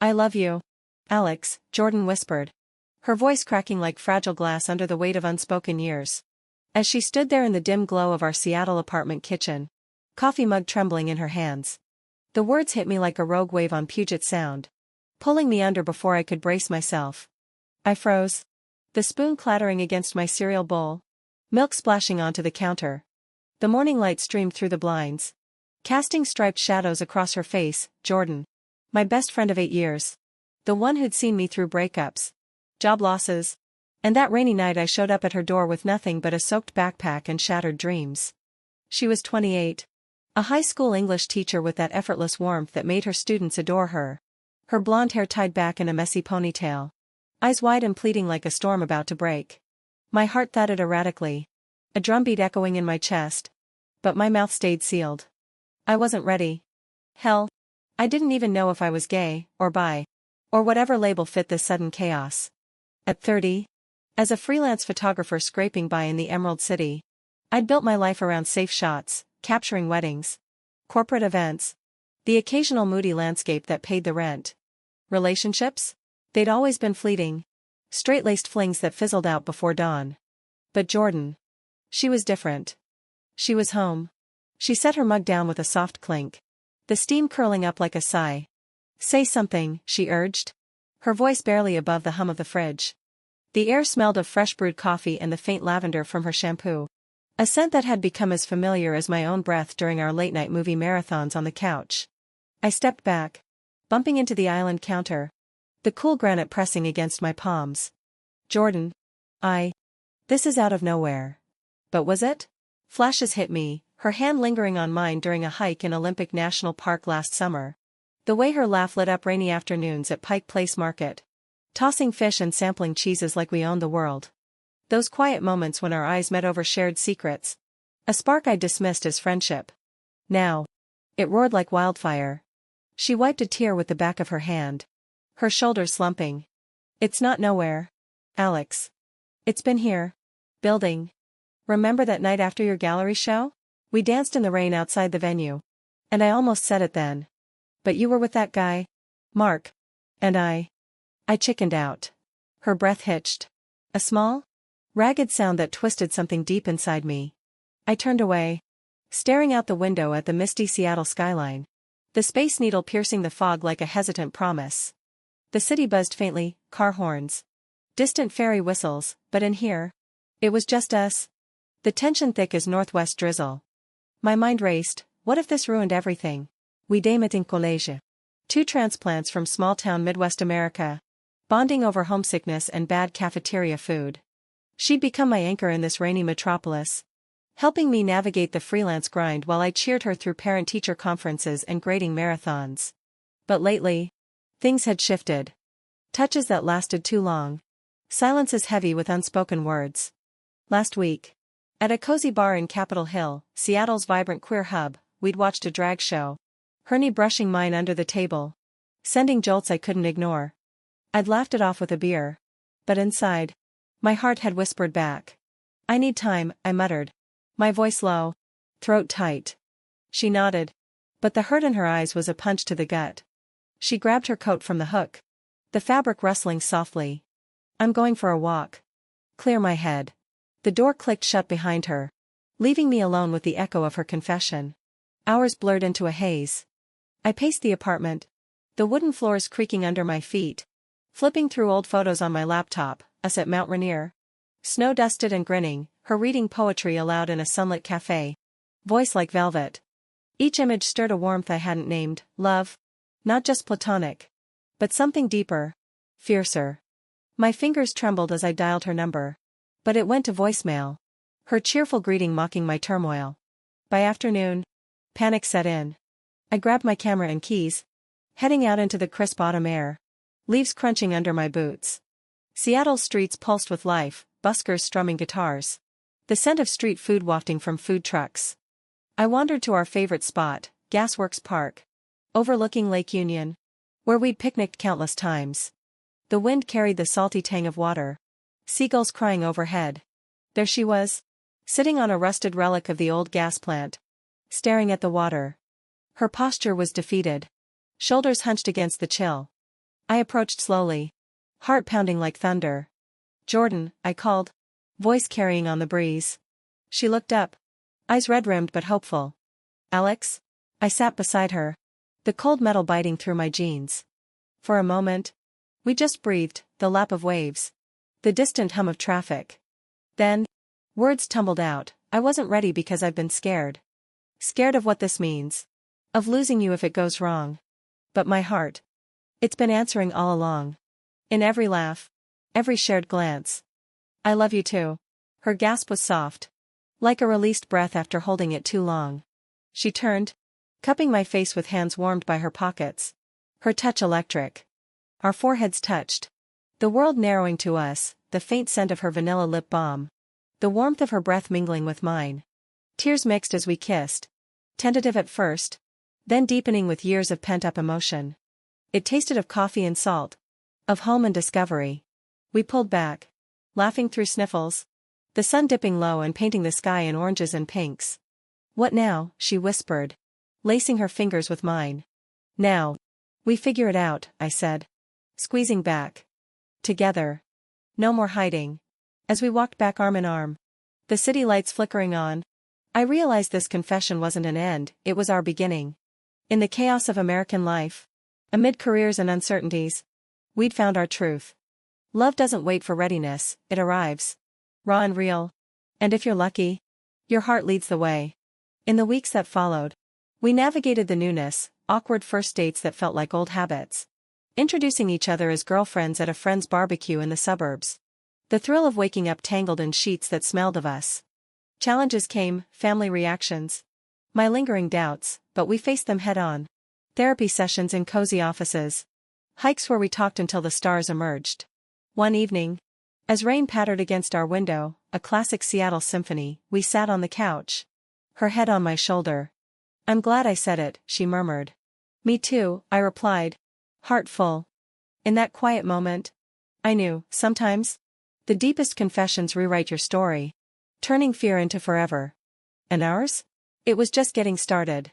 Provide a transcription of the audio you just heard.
I love you. Alex, Jordan whispered, her voice cracking like fragile glass under the weight of unspoken years. As she stood there in the dim glow of our Seattle apartment kitchen, coffee mug trembling in her hands. The words hit me like a rogue wave on Puget Sound, pulling me under before I could brace myself. I froze. The spoon clattering against my cereal bowl. Milk splashing onto the counter. The morning light streamed through the blinds, casting striped shadows across her face. Jordan. My best friend of 8 years. The one who'd seen me through breakups, job losses, and that rainy night I showed up at her door with nothing but a soaked backpack and shattered dreams. She was 28. A high school English teacher with that effortless warmth that made her students adore her. Her blonde hair tied back in a messy ponytail. Eyes wide and pleading like a storm about to break. My heart thudded erratically, a drumbeat echoing in my chest. But my mouth stayed sealed. I wasn't ready. Hell, I didn't even know if I was gay, or bi, or whatever label fit this sudden chaos. At 30, as a freelance photographer scraping by in the Emerald City, I'd built my life around safe shots, capturing weddings, corporate events, the occasional moody landscape that paid the rent. Relationships? They'd always been fleeting, straight-laced flings that fizzled out before dawn. But Jordan. She was different. She was home. She set her mug down with a soft clink, the steam curling up like a sigh. Say something, she urged, her voice barely above the hum of the fridge. The air smelled of fresh brewed coffee and the faint lavender from her shampoo, a scent that had become as familiar as my own breath during our late-night movie marathons on the couch. I stepped back, bumping into the island counter, the cool granite pressing against my palms. Jordan. This is out of nowhere. But was it? Flashes hit me, her hand lingering on mine during a hike in Olympic National Park last summer. The way her laugh lit up rainy afternoons at Pike Place Market, tossing fish and sampling cheeses like we owned the world. Those quiet moments when our eyes met over shared secrets. A spark I dismissed as friendship. Now, it roared like wildfire. She wiped a tear with the back of her hand, her shoulders slumping. It's not nowhere, Alex. It's been here. Building. Remember that night after your gallery show? We danced in the rain outside the venue. And I almost said it then. But you were with that guy, Mark. And I chickened out. Her breath hitched. A small, ragged sound that twisted something deep inside me. I turned away, staring out the window at the misty Seattle skyline, the Space Needle piercing the fog like a hesitant promise. The city buzzed faintly, car horns, distant ferry whistles, but in here, it was just us. The tension thick as northwest drizzle. My mind raced. What if this ruined everything? We damet in collège. 2 transplants from small-town Midwest America, bonding over homesickness and bad cafeteria food. She'd become my anchor in this rainy metropolis, helping me navigate the freelance grind while I cheered her through parent-teacher conferences and grading marathons. But lately, things had shifted. Touches that lasted too long. Silences heavy with unspoken words. Last week, at a cozy bar in Capitol Hill, Seattle's vibrant queer hub, we'd watched a drag show. Her knee brushing mine under the table, sending jolts I couldn't ignore. I'd laughed it off with a beer. But inside, my heart had whispered back. I need time, I muttered, my voice low, throat tight. She nodded, but the hurt in her eyes was a punch to the gut. She grabbed her coat from the hook, the fabric rustling softly. I'm going for a walk. Clear my head. The door clicked shut behind her, leaving me alone with the echo of her confession. Hours blurred into a haze. I paced the apartment, the wooden floors creaking under my feet, flipping through old photos on my laptop, us at Mount Rainier. Snow-dusted and grinning, her reading poetry aloud in a sunlit cafe. Voice like velvet. Each image stirred a warmth I hadn't named, love. Not just platonic, but something deeper, fiercer. My fingers trembled as I dialed her number. But it went to voicemail. Her cheerful greeting mocking my turmoil. By afternoon, panic set in. I grabbed my camera and keys, heading out into the crisp autumn air, leaves crunching under my boots. Seattle's streets pulsed with life, buskers strumming guitars, the scent of street food wafting from food trucks. I wandered to our favorite spot, Gasworks Park, overlooking Lake Union, where we'd picnicked countless times. The wind carried the salty tang of water. Seagulls crying overhead. There she was, sitting on a rusted relic of the old gas plant, staring at the water. Her posture was defeated, shoulders hunched against the chill. I approached slowly. Heart pounding like thunder. "Jordan," I called. Voice carrying on the breeze. She looked up. Eyes red-rimmed but hopeful. "Alex?" I sat beside her. The cold metal biting through my jeans. For a moment. We just breathed, the lap of waves. The distant hum of traffic. Then. Words tumbled out. "I wasn't ready because I've been scared. Scared of what this means. Of losing you if it goes wrong. But my heart. It's been answering all along. In every laugh. Every shared glance. I love you too." Her gasp was soft. Like a released breath after holding it too long. She turned. Cupping my face with hands warmed by her pockets. Her touch electric. Our foreheads touched. The world narrowing to us, the faint scent of her vanilla lip balm. The warmth of her breath mingling with mine. Tears mixed as we kissed. Tentative at first. Then deepening with years of pent-up emotion. It tasted of coffee and salt. Of home and discovery. We pulled back. Laughing through sniffles. The sun dipping low and painting the sky in oranges and pinks. "What now?" she whispered. Lacing her fingers with mine. "Now. We figure it out," I said. Squeezing back. Together. No more hiding. As we walked back arm in arm. The city lights flickering on. I realized this confession wasn't an end, it was our beginning. In the chaos of American life. Amid careers and uncertainties. We'd found our truth. Love doesn't wait for readiness, it arrives. Raw and real. And if you're lucky, your heart leads the way. In the weeks that followed, we navigated the newness, awkward first dates that felt like old habits. Introducing each other as girlfriends at a friend's barbecue in the suburbs. The thrill of waking up tangled in sheets that smelled of us. Challenges came, family reactions. My lingering doubts, but we faced them head-on. Therapy sessions in cozy offices. Hikes where we talked until the stars emerged. One evening, as rain pattered against our window, a classic Seattle symphony, we sat on the couch. Her head on my shoulder. "I'm glad I said it," she murmured. "Me too," I replied. Heart full. In that quiet moment, I knew, sometimes, the deepest confessions rewrite your story. Turning fear into forever. And ours? It was just getting started.